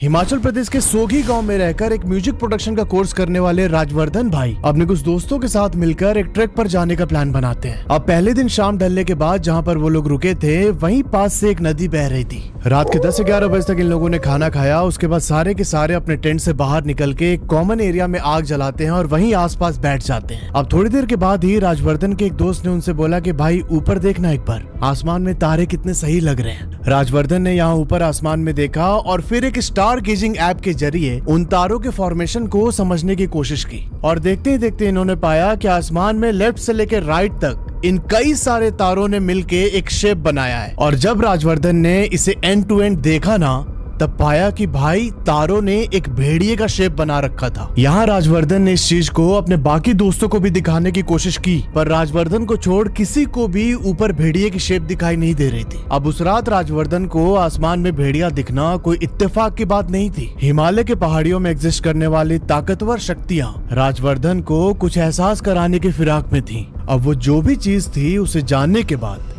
हिमाचल प्रदेश के सोगी गांव में रहकर एक म्यूजिक प्रोडक्शन का कोर्स करने वाले राजवर्धन भाई अपने कुछ दोस्तों के साथ मिलकर एक ट्रैक पर जाने का प्लान बनाते हैं। अब पहले दिन शाम ढलने के बाद जहां पर वो लोग रुके थे वहीं पास से एक नदी बह रही थी। रात के 10 से 11 बजे तक इन लोगों ने खाना खाया। उसके बाद सारे के सारे अपने टेंट से बाहर निकल के एक कॉमन एरिया में आग जलाते हैं और वहीं आसपास बैठ जाते हैं। अब थोड़ी देर के बाद ही राजवर्धन के एक दोस्त ने उनसे बोला कि भाई ऊपर देखना एक बार, आसमान में तारे कितने सही लग रहे हैं। राजवर्धन ने यहाँ ऊपर आसमान में देखा और फिर एक स्टार गेजिंग ऐप के जरिए उन तारों के फॉर्मेशन को समझने की कोशिश की और देखते ही देखते इन्होंने पाया कि आसमान में लेफ्ट से लेकर राइट तक इन कई सारे तारों ने मिलके एक शेप बनाया है। और जब राजवर्धन ने इसे एंड टू एंड देखा ना, तब पाया कि भाई तारों ने एक भेड़िए का शेप बना रखा था। यहाँ राजवर्धन ने इस चीज को अपने बाकी दोस्तों को भी दिखाने की कोशिश की, पर राजवर्धन को छोड़ किसी को भी ऊपर भेड़िए की शेप दिखाई नहीं दे रही थी। अब उस रात राजवर्धन को आसमान में भेड़िया दिखना कोई इत्तेफाक की बात नहीं थी। हिमालय के पहाड़ियों में एग्जिस्ट करने वाली ताकतवर शक्तियाँ राजवर्धन को कुछ एहसास कराने की फिराक में थी। अब वो जो भी चीज थी उसे जानने के बाद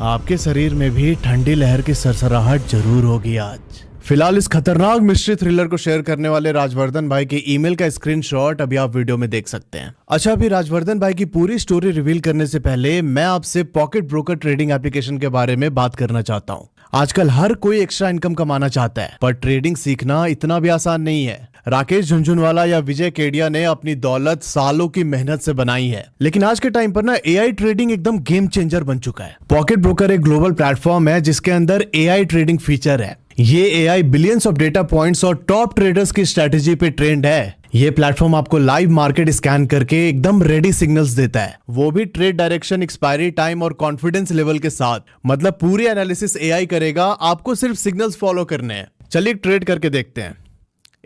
आपके शरीर में भी ठंडी लहर की सरसराहट जरूर होगी आज। फिलहाल इस खतरनाक मिस्ट्री थ्रिलर को शेयर करने वाले राजवर्धन भाई के ईमेल का स्क्रीनशॉट अभी आप वीडियो में देख सकते हैं। अच्छा, अभी राजवर्धन भाई की पूरी स्टोरी रिवील करने से पहले मैं आपसे पॉकेट ब्रोकर ट्रेडिंग एप्लीकेशन के बारे में बात करना चाहता हूँ। आजकल हर कोई एक्स्ट्रा इनकम कमाना चाहता है, पर ट्रेडिंग सीखना इतना भी आसान नहीं है। राकेश झुनझुनवाला या विजय केडिया ने अपनी दौलत सालों की मेहनत से बनाई है, लेकिन आज के टाइम पर ना एआई ट्रेडिंग एकदम गेम चेंजर बन चुका है। पॉकेट ब्रोकर एक ग्लोबल प्लेटफॉर्म है जिसके अंदर एआई ट्रेडिंग फीचर है। ये AI billions of data points और टॉप ट्रेडर्स की स्ट्रेटेजी पे ट्रेंड है। ये प्लेटफॉर्म आपको लाइव मार्केट स्कैन करके एकदम रेडी सिग्नल्स देता है, वो भी ट्रेड डायरेक्शन, एक्सपायरी टाइम और कॉन्फिडेंस लेवल के साथ। मतलब पूरी एनालिसिस एआई करेगा, आपको सिर्फ सिग्नल्स फॉलो करने हैं। चलिए ट्रेड करके देखते हैं।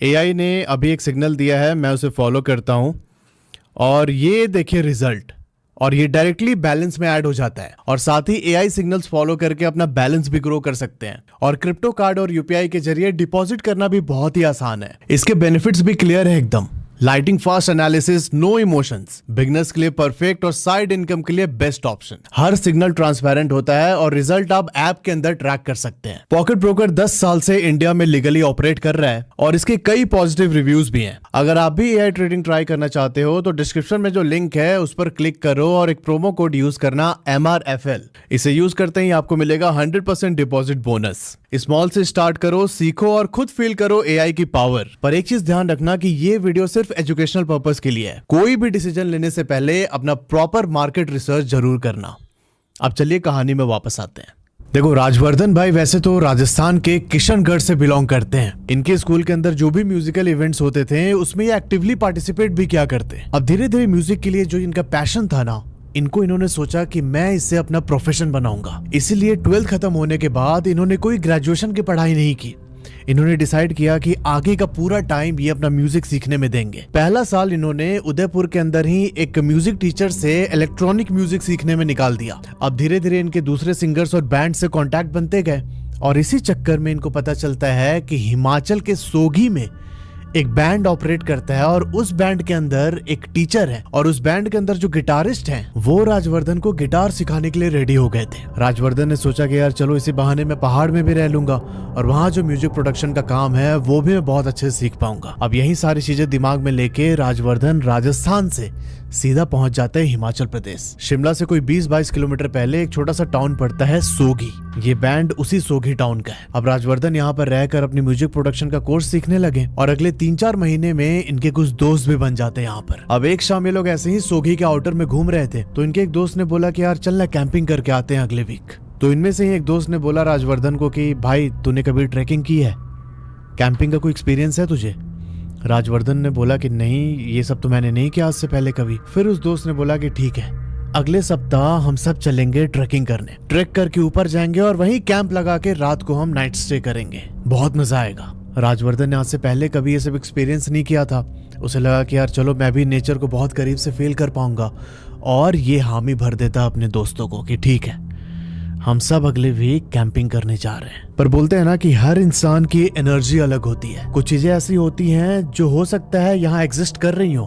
एआई ने अभी एक सिग्नल दिया है, मैं उसे फॉलो करता हूं और ये देखिए रिजल्ट, और ये डायरेक्टली बैलेंस में ऐड हो जाता है। और साथ ही एआई सिग्नल्स फॉलो करके अपना बैलेंस भी ग्रो कर सकते हैं। और क्रिप्टो कार्ड और यूपीआई के जरिए डिपॉजिट करना भी बहुत ही आसान है। इसके बेनिफिट्स भी क्लियर है एकदम। Lighting fast analysis, no emotions, beginners के लिए परफेक्ट और साइड इनकम के लिए बेस्ट ऑप्शन। हर सिग्नल ट्रांसपेरेंट होता है और रिजल्ट आप ऐप के अंदर ट्रैक कर सकते हैं। पॉकेट ब्रोकर 10 साल से इंडिया में लीगली ऑपरेट कर रहा है और इसके कई पॉजिटिव रिव्यूज भी हैं। अगर आप भी एआई ट्रेडिंग ट्राई करना चाहते हो तो डिस्क्रिप्शन में जो लिंक है उस पर क्लिक करो और एक प्रोमो कोड यूज करना MRFL। इसे यूज करते ही आपको मिलेगा 100% डिपॉजिट बोनस। स्मॉल से स्टार्ट करो, सीखो और खुद फील करो एआई की पावर। पर एक चीज ध्यान रखना कि ये वीडियो सिर्फ एजुकेशनल पर्पस के लिए है। कोई भी डिसीजन लेने से पहले अपना प्रॉपर मार्केट रिसर्च जरूर करना। अब चलिए कहानी में वापस आते हैं। देखो, राजवर्धन भाई वैसे तो राजस्थान के किशनगढ़ से बिलोंग करते हैं। इनके स्कूल के अंदर जो भी म्यूजिकल इवेंट्स होते थे उसमें ये एक्टिवली पार्टिसिपेट भी किया करते। अब धीरे धीरे म्यूजिक के लिए जो इनका पैशन था ना, इन्होंने सोचा कि मैं इससे अपना प्रोफेशन बनाऊंगा। इसीलिए 12th खत्म होने के बाद इन्होंने कोई ग्रेजुएशन की पढ़ाई नहीं की। इन्होंने डिसाइड किया कि आगे का पूरा टाइम ये अपना म्यूजिक सीखने में देंगे। पहला साल इन्होंने उदयपुर के अंदर ही एक म्यूजिक टीचर से इलेक्ट्रॉनिक म्यूजिक सीखने में निकाल दिया। अब धीरे धीरे इनके दूसरे सिंगर्स और बैंड से कॉन्टैक्ट बनते गए और इसी चक्कर में इनको पता चलता है कि हिमाचल के सोगी में एक बैंड ऑपरेट करता है और उस बैंड के अंदर एक टीचर है और उस बैंड के अंदर जो गिटारिस्ट हैं वो राजवर्धन को गिटार सिखाने के लिए रेडी हो गए थे। राजवर्धन ने सोचा कि यार चलो इसी बहाने मैं पहाड़ में भी रह लूंगा और वहाँ जो म्यूजिक प्रोडक्शन का काम है वो भी मैं बहुत अच्छे से सीख पाऊंगा। अब यही सारी चीजें दिमाग में लेके राजवर्धन राजस्थान से सीधा पहुंच जाते हैं हिमाचल प्रदेश। शिमला से कोई 20-22 किलोमीटर पहले एक छोटा सा टाउन पड़ता है सोगी। ये बैंड उसी सोगी टाउन का है। अब राजवर्धन यहाँ पर रहकर अपनी म्यूजिक प्रोडक्शन का कोर्स सीखने लगे और अगले 3-4 महीने में इनके कुछ दोस्त भी बन जाते हैं यहाँ पर। अब एक शाम ये लोग ऐसे ही सोगी के आउटर में घूम रहे थे तो इनके एक दोस्त ने बोला कि यार चलना कैंपिंग करके आते हैं अगले वीक। तो इनमें से ही एक दोस्त ने बोला राजवर्धन को कि भाई तूने कभी ट्रैकिंग की है, कैंपिंग का कोई एक्सपीरियंस है तुझे? राजवर्धन ने बोला कि नहीं, ये सब तो मैंने नहीं किया आज से पहले कभी। फिर उस दोस्त ने बोला कि ठीक है, अगले सप्ताह हम सब चलेंगे ट्रैकिंग करने। ट्रैक करके ऊपर जाएंगे और वहीं कैंप लगा के रात को हम नाइट स्टे करेंगे, बहुत मजा आएगा। राजवर्धन ने आज से पहले कभी ये सब एक्सपीरियंस नहीं किया था। उसे लगा कि यार चलो मैं भी नेचर को बहुत करीब से फील कर पाऊंगा और ये हामी भर देता अपने दोस्तों को कि ठीक है हम सब अगले वीक कैंपिंग करने जा रहे हैं। पर बोलते हैं ना कि हर इंसान की एनर्जी अलग होती है। कुछ चीजें ऐसी होती हैं जो हो सकता है यहाँ एग्जिस्ट कर रही हो,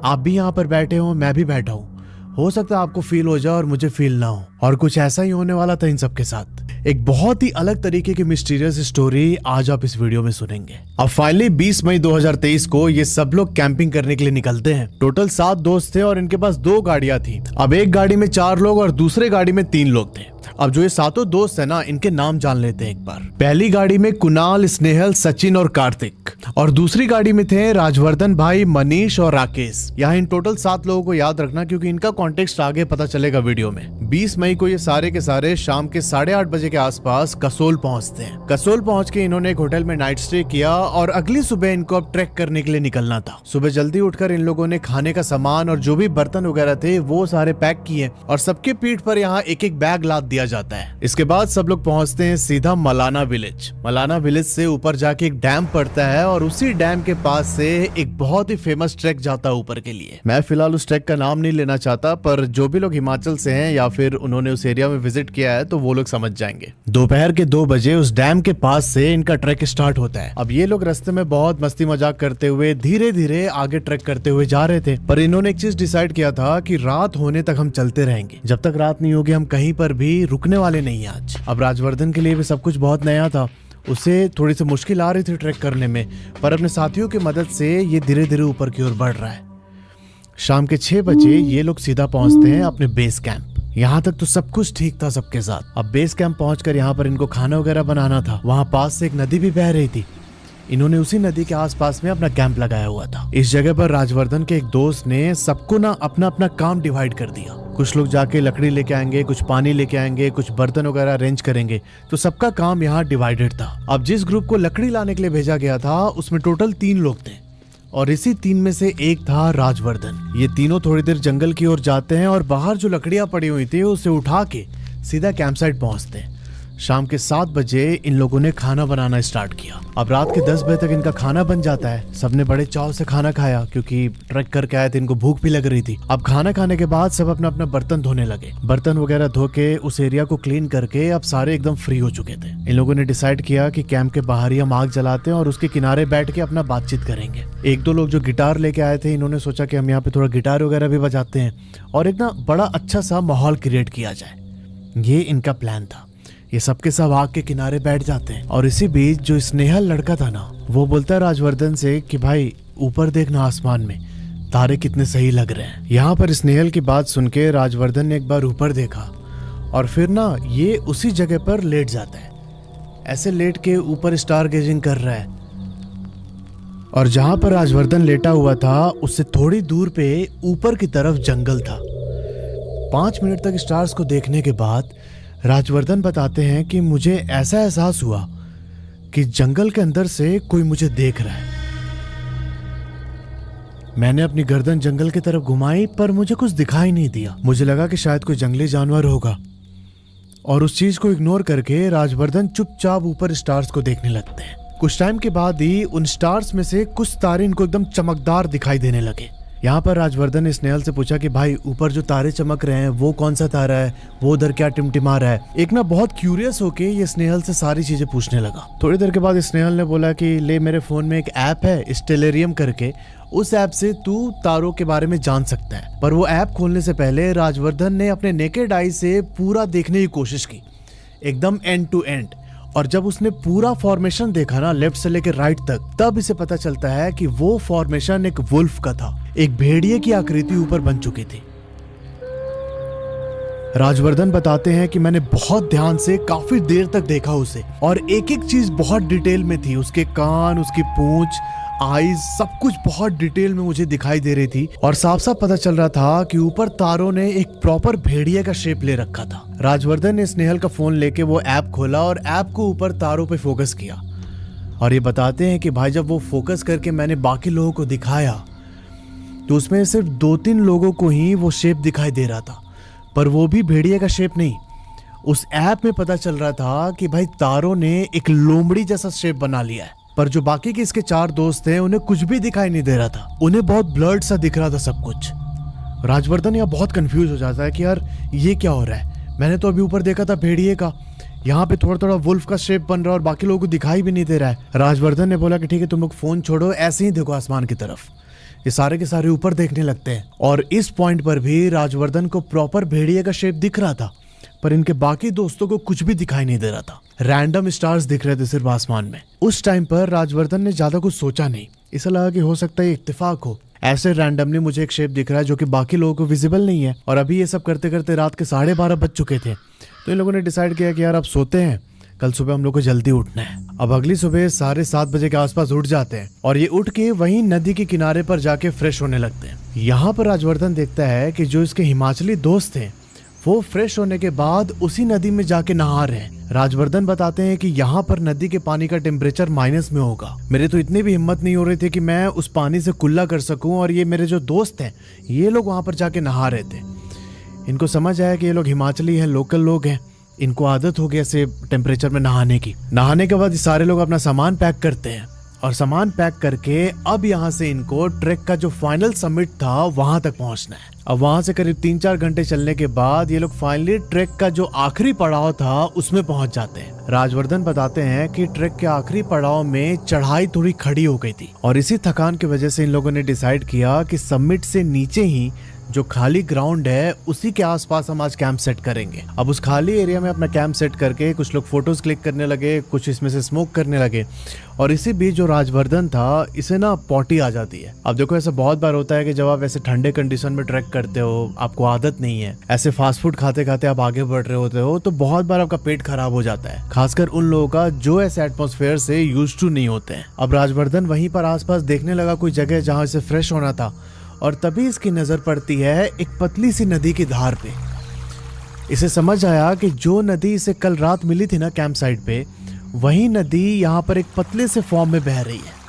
आप भी यहाँ पर बैठे हो, मैं भी बैठा हूँ, हो सकता है आपको फील हो जाए और मुझे फील ना हो। और कुछ ऐसा ही होने वाला था इन सब के साथ। एक बहुत ही अलग तरीके की मिस्टीरियस स्टोरी आज आप इस वीडियो में सुनेंगे। अब फाइनली 20 मई 2023 को ये सब लोग कैंपिंग करने के लिए निकलते हैं। टोटल 7 दोस्त थे और इनके पास 2 गाड़ियां थी। अब एक गाड़ी में 4 लोग और दूसरे गाड़ी में 3 लोग थे। अब जो ये सातों दोस्त है ना, इनके नाम जान लेते हैं एक बार। पहली गाड़ी में कुणाल, स्नेहल, सचिन और कार्तिक, और दूसरी गाड़ी में थे राजवर्धन भाई, मनीष और राकेश। यहाँ इन टोटल 7 लोगों को याद रखना क्योंकि इनका कॉन्टेक्स्ट आगे पता चलेगा वीडियो में। 20 मई को ये सारे के सारे शाम के 8:30 बजे के आसपास कसोल पहुंचते हैं। कसोल पहुंच के इन्होंने एक होटल में नाइट स्टे किया और अगली सुबह इनको अब ट्रैक करने के लिए निकलना था। सुबह जल्दी उठकर इन लोगों ने खाने का सामान और जो भी बर्तन वगैरह थे वो सारे पैक किए और सबके पीठ पर यहाँ एक एक बैग लाद दिया जाता है। इसके बाद सब लोग पहुंचते हैं सीधा मलाना विलेज। मलाना विलेज से ऊपर जाके एक डैम पड़ता है और उसी डैम के पास से एक बहुत ही फेमस ट्रैक जाता है ऊपर के लिए। मैं फिलहाल उस ट्रैक का नाम नहीं लेना चाहता, पर जो भी लोग हिमाचल से हैं या फिर उन्होंने उस एरिया में विजिट किया है तो वो लोग समझ जाएंगे। दोपहर के 2 बजे उस डैम के पास से इनका ट्रैक स्टार्ट होता है। अब ये लोग रास्ते में बहुत मस्ती मजाक करते हुए धीरे धीरे आगे ट्रैक करते हुए जा रहे थे, पर इन्होंने एक चीज डिसाइड किया था कि रात होने तक हम चलते रहेंगे। जब तक रात नहीं होगी हम कहीं पर भी रुकने वाले नहीं आज। अब राजवर्धन के लिए भी सब कुछ बहुत नया था, उसे थोड़ी सी मुश्किल आ रही थी ट्रैक करने में, पर अपने साथियों की मदद से ये धीरे धीरे ऊपर की ओर बढ़ रहा है। शाम के 6 बजे ये लोग सीधा पहुंचते हैं अपने बेस कैंप। यहाँ तक तो सब कुछ ठीक था सबके साथ। अब बेस कैंप पहुंचकर यहाँ पर इनको खाना वगैरह बनाना था। वहाँ पास से एक नदी भी बह रही थी। इन्होंने उसी नदी के आसपास में अपना कैंप लगाया हुआ था। इस जगह पर राजवर्धन के एक दोस्त ने सबको ना अपना अपना काम डिवाइड कर दिया। कुछ लोग जाके लकड़ी लेके आएंगे, कुछ पानी लेके आएंगे, कुछ बर्तन वगैरह अरेंज करेंगे, तो सबका काम यहाँ डिवाइडेड था। अब जिस ग्रुप को लकड़ी लाने के लिए भेजा गया था उसमें टोटल 3 लोग थे और इसी 3 में से एक था राजवर्धन। ये तीनों थोड़ी देर जंगल की ओर जाते हैं और बाहर जो लकड़ियां पड़ी हुई थी उसे उठा के सीधा कैंप साइट पहुंचते हैं। शाम के 7 बजे इन लोगों ने खाना बनाना स्टार्ट किया। अब रात के 10 बजे तक इनका खाना बन जाता है। सबने बड़े चाव से खाना खाया क्योंकि ट्रैक करके आए थे, इनको भूख भी लग रही थी। अब खाना खाने के बाद सब अपना अपना बर्तन धोने लगे। बर्तन वगैरह धो के उस एरिया को क्लीन करके अब सारे एकदम फ्री हो चुके थे। इन लोगों ने डिसाइड किया कि कैंप के बाहर ही हम आग जलाते हैं और उसके किनारे बैठ के अपना बातचीत करेंगे। 1-2 लोग जो गिटार लेके आए थे, इन्होंने सोचा कि हम यहाँ पे थोड़ा गिटार वगैरह भी बजाते हैं और एक ना बड़ा अच्छा सा माहौल क्रिएट किया जाए। ये इनका प्लान था। ये सबके सब आग के किनारे बैठ जाते हैं और इसी बीच जो स्नेहल लड़का था ना, वो बोलता है राजवर्धन से कि भाई ऊपर देखना, आसमान में तारे कितने सही लग रहे हैं। यहाँ पर स्नेहल की बात सुन के राजवर्धन ने एक बार ऊपर देखा और फिर ना ये उसी जगह पर लेट जाता है। ऐसे लेट के ऊपर स्टार गेजिंग कर रहा है और जहाँ पर राजवर्धन लेटा हुआ था उससे थोड़ी दूर पे ऊपर की तरफ जंगल था। 5 मिनट तक स्टार्स को देखने के बाद राजवर्धन बताते हैं कि मुझे ऐसा एहसास हुआ कि जंगल के अंदर से कोई मुझे देख रहा है। मैंने अपनी गर्दन जंगल की तरफ घुमाई पर मुझे कुछ दिखाई नहीं दिया। मुझे लगा कि शायद कोई जंगली जानवर होगा और उस चीज को इग्नोर करके राजवर्धन चुपचाप ऊपर स्टार्स को देखने लगते हैं। कुछ टाइम के बाद ही उन स्टार्स में से कुछ तारे इनको एकदम चमकदार दिखाई देने लगे। यहाँ पर राजवर्धन ने स्नेहल से पूछा कि भाई ऊपर जो तारे चमक रहे हैं वो कौन सा तारा है, वो उधर क्या टिमटिमा रहा है। एक ना बहुत क्यूरियस होके ये स्नेहल से सारी चीजें पूछने लगा। थोड़ी देर के बाद स्नेहल ने बोला कि ले, मेरे फोन में एक ऐप है स्टेलेरियम करके, उस ऐप से तू तारों के बारे में जान सकता है। पर वो ऐप खोलने से पहले राजवर्धन ने अपने नेकेड आई से पूरा देखने की कोशिश की, एकदम एंड टू एंड। और जब उसने पूरा फॉर्मेशन देखा ना, लेफ्ट से लेकर राइट तक, तब इसे पता चलता है कि वो फॉर्मेशन एक वुल्फ का था। एक भेड़िए की आकृति ऊपर बन चुकी थी। राजवर्धन बताते हैं कि मैंने बहुत ध्यान से काफी देर तक देखा उसे और एक एक चीज बहुत डिटेल में थी। उसके कान, उसकी पूंछ, आईज, सब कुछ बहुत डिटेल में मुझे दिखाई दे रही थी और साफ साफ पता चल रहा था कि ऊपर तारों ने एक प्रॉपर भेड़िए का शेप ले रखा था। राजवर्धन ने स्नेहल का फोन लेके वो ऐप खोला और ऐप को ऊपर तारों पे फोकस किया और ये बताते हैं कि भाई जब वो फोकस करके मैंने बाकी लोगों को दिखाया तो उसमें सिर्फ 2-3 लोगों को ही वो शेप दिखाई दे रहा था, पर वो भी भेड़िए का शेप नहीं। उस ऐप में पता चल रहा था कि भाई तारों ने एक लोमड़ी जैसा शेप बना लिया है। पर जो बाकी के इसके 4 दोस्त हैं उन्हें कुछ भी दिखाई नहीं दे रहा था, उन्हें बहुत ब्लर्ड सा दिख रहा था सब कुछ। राजवर्धन यहाँ बहुत कंफ्यूज हो जाता है कि यार ये क्या हो रहा है, मैंने तो अभी ऊपर देखा था भेड़िए का, यहाँ पे थोड़ा थोड़ा वुल्फ का शेप बन रहा है और बाकी लोगों को दिखाई भी नहीं दे रहा है। राजवर्धन ने बोला कि ठीक है तुम लोग फोन छोड़ो, ऐसे ही देखो आसमान की तरफ। ये सारे के सारे ऊपर देखने लगते हैं और इस पॉइंट पर भी राजवर्धन को प्रॉपर भेड़िए का शेप दिख रहा था, पर इनके बाकी दोस्तों को कुछ भी दिखाई नहीं दे रहा था। रैंडम स्टार्स दिख रहे थे सिर्फ आसमान में। उस टाइम पर राजवर्धन ने ज्यादा कुछ सोचा नहीं, इसे लगा कि हो सकता है ये इत्तेफाक हो। ऐसे रैंडमली मुझे एक शेप दिख रहा है जो कि बाकी लोगों को विजिबल नहीं है, और अभी ये सब करते करते रात के 12:30 बज चुके थे। तो इन लोगों ने डिसाइड किया कि यार अब सोते हैं, कल सुबह हम लोग को जल्दी उठना है। अब अगली सुबह 7:30 बजे के आसपास उठ जाते हैं और ये उठ के वहीं नदी के किनारे पर जाके फ्रेश होने लगते हैं। यहाँ पर राजवर्धन देखता है कि जो इसके हिमाचली दोस्त थे वो फ्रेश होने के बाद उसी नदी में जाके नहा रहे हैं। राजवर्धन बताते हैं कि यहाँ पर नदी के पानी का टेम्परेचर माइनस में होगा। मेरे तो इतनी भी हिम्मत नहीं हो रही थी कि मैं उस पानी से कुल्ला कर सकूं, और ये मेरे जो दोस्त हैं ये लोग वहां पर जाके नहा रहे थे। इनको समझ आया कि ये लोग हिमाचली हैं, लोकल लोग हैं, इनको आदत हो गई ऐसे टेम्परेचर में नहाने की। नहाने के बाद सारे लोग अपना सामान पैक करते हैं, और सामान पैक करके अब यहाँ से इनको ट्रैक का जो फाइनल समिट था वहां तक पहुंचना है। अब वहां से करीब 3-4 घंटे चलने के बाद ये लोग फाइनली ट्रैक का जो आखिरी पड़ाव था उसमें पहुंच जाते हैं। राजवर्धन बताते हैं कि ट्रैक के आखिरी पड़ाव में चढ़ाई थोड़ी खड़ी हो गई थी, और इसी थकान की वजह से इन लोगों ने डिसाइड किया कि समिट से नीचे ही जो खाली ग्राउंड है उसी के आसपास हम आज कैंप सेट करेंगे। अब उस खाली एरिया में अपना कैंप सेट करके कुछ लोग फोटोज क्लिक करने लगे, कुछ इसमें से स्मोक करने लगे, और इसी बीच जो राजवर्धन था इसे ना पॉटी आ जाती है। अब देखो ऐसा बहुत बार होता है कि जब आप ऐसे ठंडे कंडीशन में ट्रैक करते हो, आपको आदत नहीं है, ऐसे फास्ट फूड खाते खाते आप आगे बढ़ रहे होते हो, तो बहुत बार आपका पेट खराब हो जाता है, खासकर उन लोगों का जो ऐसे एटमॉस्फेयर से यूज्ड टू नहीं होते हैं। अब राजवर्धन वहीं पर आसपास देखने लगा कोई जगह जहाँ इसे फ्रेश होना था, और तभी इसकी नजर पड़ती है एक पतली सी नदी की धार पे। इसे समझ आया कि जो नदी इसे कल रात मिली थी ना कैंप साइट पे, वही नदी यहाँ पर एक पतले से फॉर्म में बह रही है।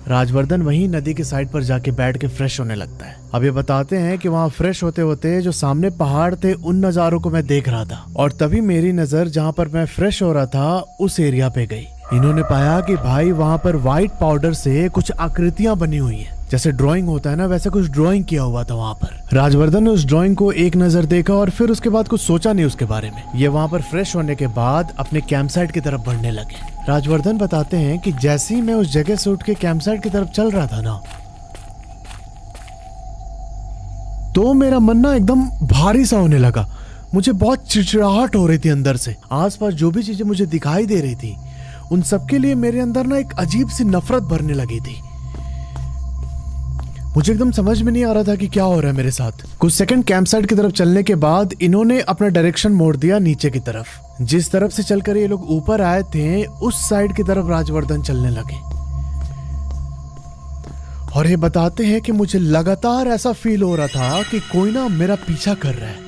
राजवर्धन वहीं नदी के साइड पर जाके बैठ के फ्रेश होने लगता है। अब ये बताते हैं कि वहां फ्रेश होते होते जो सामने पहाड़ थे उन नजारों को मैं देख रहा था, और तभी मेरी नजर जहाँ पर मैं फ्रेश हो रहा था उस एरिया पे गई। इन्होंने पाया कि भाई वहां पर व्हाइट पाउडर से कुछ आकृतियां बनी हुई हैं, जैसे ड्राइंग होता है ना, वैसे कुछ ड्राइंग किया हुआ था वहां पर। राजवर्धन ने उस ड्राइंग को एक नजर देखा और फिर उसके बाद कुछ सोचा नहीं उसके बारे में। ये वहां पर फ्रेश होने के बाद अपने कैंप साइट की तरफ बढ़ने लगे। राजवर्धन बताते हैं कि जैसे ही मैं उस जगह से उठ के कैंप साइट की तरफ चल रहा था ना, तो मेरा मन ना एकदम भारी सा होने लगा। मुझे बहुत चिड़चिड़ाहट हो रही थी अंदर से। आसपास जो भी चीजें मुझे दिखाई दे रही थी उन सबके लिए मेरे अंदर ना एक अजीब सी नफरत भरने लगी थी। मुझे एकदम समझ में नहीं आ रहा था कि क्या हो रहा है मेरे साथ। कुछ सेकंड कैंप साइट की तरफ चलने के बाद इन्होंने अपना डायरेक्शन मोड़ दिया नीचे की तरफ। जिस तरफ से चलकर ये लोग ऊपर आए थे उस साइड की तरफ राजवर्धन चलने लगे, और ये बताते हैं कि मुझे लगातार ऐसा फील हो रहा था कि कोई ना मेरा पीछा कर रहा है,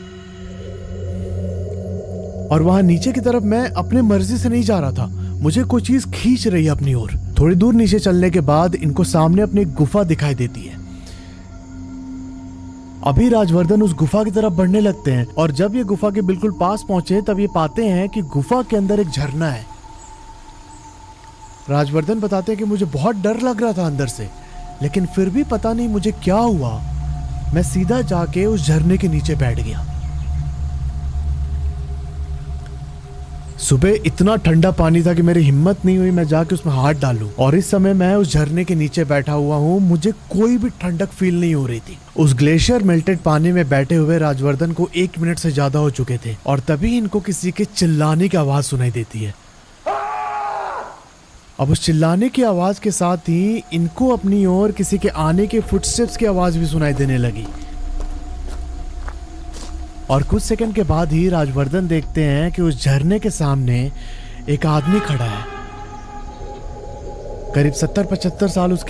और वहां नीचे की तरफ मैं अपने मर्जी से नहीं जा रहा था, मुझे कोई चीज खींच रही है अपनी ओर। थोड़ी दूर नीचे चलने के बाद इनको सामने अपनी गुफा दिखाई देती है। अभी राजवर्धन उस गुफा की तरफ बढ़ने लगते हैं, और जब ये गुफा के बिल्कुल पास पहुंचे तब ये पाते हैं कि गुफा के अंदर एक झरना है। राजवर्धन बताते हैं कि मुझे बहुत डर लग रहा था अंदर से, लेकिन फिर भी पता नहीं मुझे क्या हुआ, मैं सीधा जाके उस झरने के नीचे बैठ गया। सुबह इतना ठंडा पानी था कि मेरी हिम्मत नहीं हुई मैं जाके उसमें हाथ डालूं, और इस समय मैं उस झरने के नीचे बैठा हुआ हूँ। मुझे कोई भी ठंडक फील नहीं हो रही थी। उस ग्लेशियर मेल्टेड पानी में बैठे हुए राजवर्धन को 1 मिनट से ज्यादा हो चुके थे, और तभी इनको किसी के चिल्लाने की आवाज सुनाई देती है। अब उस चिल्लाने की आवाज के साथ ही इनको अपनी ओर किसी के आने के फुटस्टेप्स की आवाज भी सुनाई देने लगी, और कुछ सेकंड के बाद ही राजवर्धन देखते हैं कि उस झरने के सामने एक आदमी खड़ा है। करीब 70-75 साल उसकी